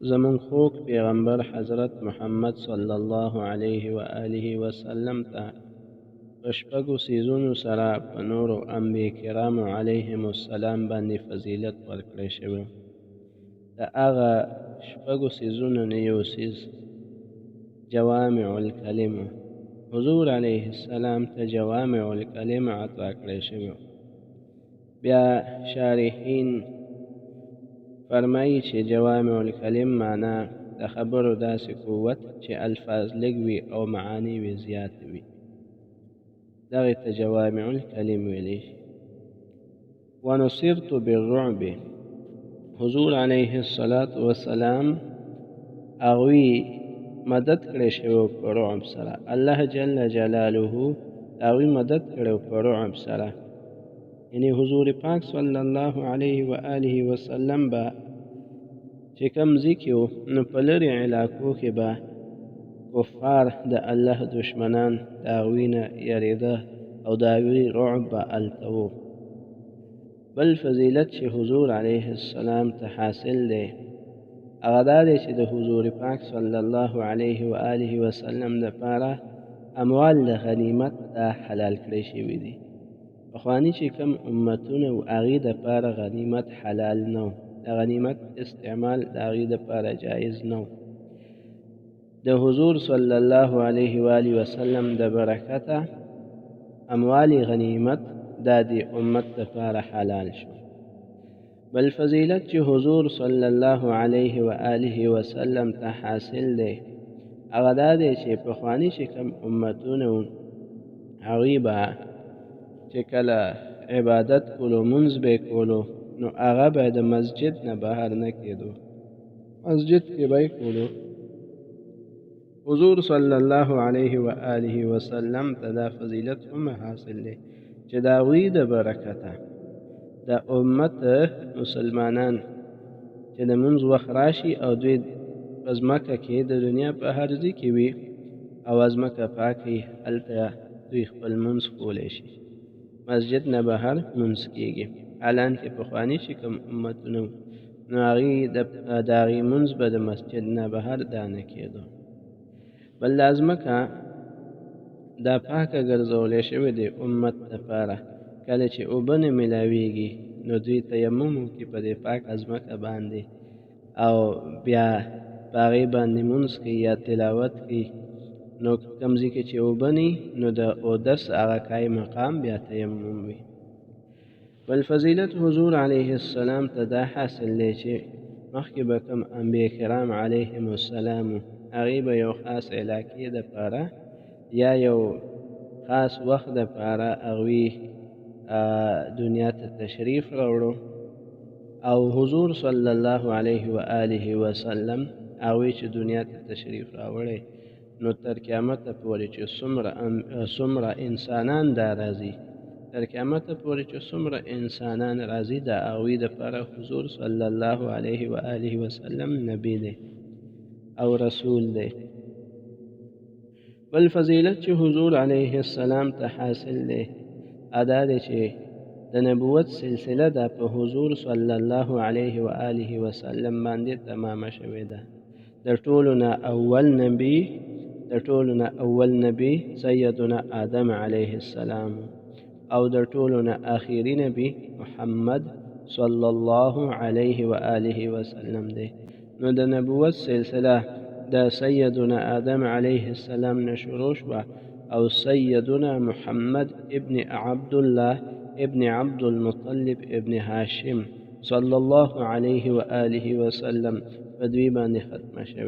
زمون خوږ پیغمبر حضرت محمد صلی الله علیه و آله وسلم ته په شپږو څیزونو سره په نورو انبیا کرامو علیهم السلام باندې فضیلت ورکړی شوی. د هغه شپږو څیزونو نه یو څیز جوامع الکلم و. حضور علیه السلام ته جوامع الکلم عطا کړی شوی. بیا شارحین فرمایي چې جوامع الکلم معنا د خبرو داسې قوت چې الفاظ لږ وي او معانی وي زیات وي، دغې ته جوامع الکلم ویلی شي. ونصرت بالرعب، حضور علیه الصلاة والسلام هغوی مدد کړی شوی په رعب سره. الله جل جلاله هغوی مدد کړی په رعب سره، یعنی حضور پاک صلی الله علیه و آله وسلم به چې کوم ځای کې و، نو په لرې علاقو کې به کفار د الله دشمنان د هغوی نه یریده او د هغوی رعب به هلته و. بل فضیلت چې حضور علیه السلام ته حاصل دی هغه دا دی چې د حضور پاک صلی الله علیه و آله وسلم دپاره اموال د غنیمت دا حلال کړی شوي دي. پخواني چې کوم امتونه و هغې دپاره غنیمت حلال نه و، د غنیمت استعمال د هغې دپاره جایز نه و. د حضور صلی الله علیه و آله وسلم د برکته اموال غنیمت دا د امت دپاره حلال شو. بل فضیلت چې حضور صلی الله علیه و آله وسلم ته حاصل دی هغه دا دی چې پخواني چې کوم امتونه و هغوی به چې کله عبادت کولو، مونځ به یې کولو، نو هغه به د مسجد نه بهر نه کېدو، مسجد کې به یې کولو. حضور صلی الله علیه و آله وسلم ته دا فضیلت هم حاصل دی چې د هغوی د برکته د امت مسلمانان چې د مونځ وخت راشي او دوی په ځمکه کې د دنیا په هر ځای کې وي او ځمکه پاکه وي، هلته دوی خپل مونځ کولی شي، مسجد نه بهر مونځ کېږي. حالانکې پخواني چې کوم امتونه وو نو هغې د هغې مونځ به د مسجد نه بهر دا نه کېدو. بل دا ځمکه دا پاکه ګرځولی شوې د امت دپاره. کله چې اوبه نه میلاویږي نو دوی تیمم وکړي په دې پاکه ځمکه باندې او بیا په هغې باندې مونځ کوي یا تلاوت کوي. نو کوم ځای کې چې اوبه نه نو د اودس هغه قای مقام بیا تیمم وي. بل فضیلت حضور علیه السلام ته دا حاصل دی چې مخکې به کوم انبیا کرام علیهم السلام هغې به یو خاص علاقې دپاره یا یو خاص وخت دپاره هغوی دنیا ته تشریف راوړو، او حضور صلی الله علیه و آله وسلم هغوی چې دنیا ته تشریف راوړی نو تر قیامته پورې چې څومره انسانان دا راځي، تر قیامته پورې چې څومره انسانان راځي د هغوی دپاره حضور صلی الله علیه و آله وسلم نبی دی او رسول دی. بل فضیلت چې حضور علیه السلام ته حاصل دی ادا دی چې د نبوت سلسله دا په حضور صلی الله علیه و آله وسلم باندې تمامه شوې ده. د ټولو نه اول نبی سیدنا آدم علیه السلام او د ټولو نه آخري نبی محمد صلی الله علیه و آله وسلم دی. نو د نبوت سلسله د سیدنا آدم علیه السلام نه شروع شوه او سیدنا محمد ابن عبدالله ابن عبدالمطلب ابن هاشم صلی الله علیه و آله وسلم په دوی باندې ختمه شوې.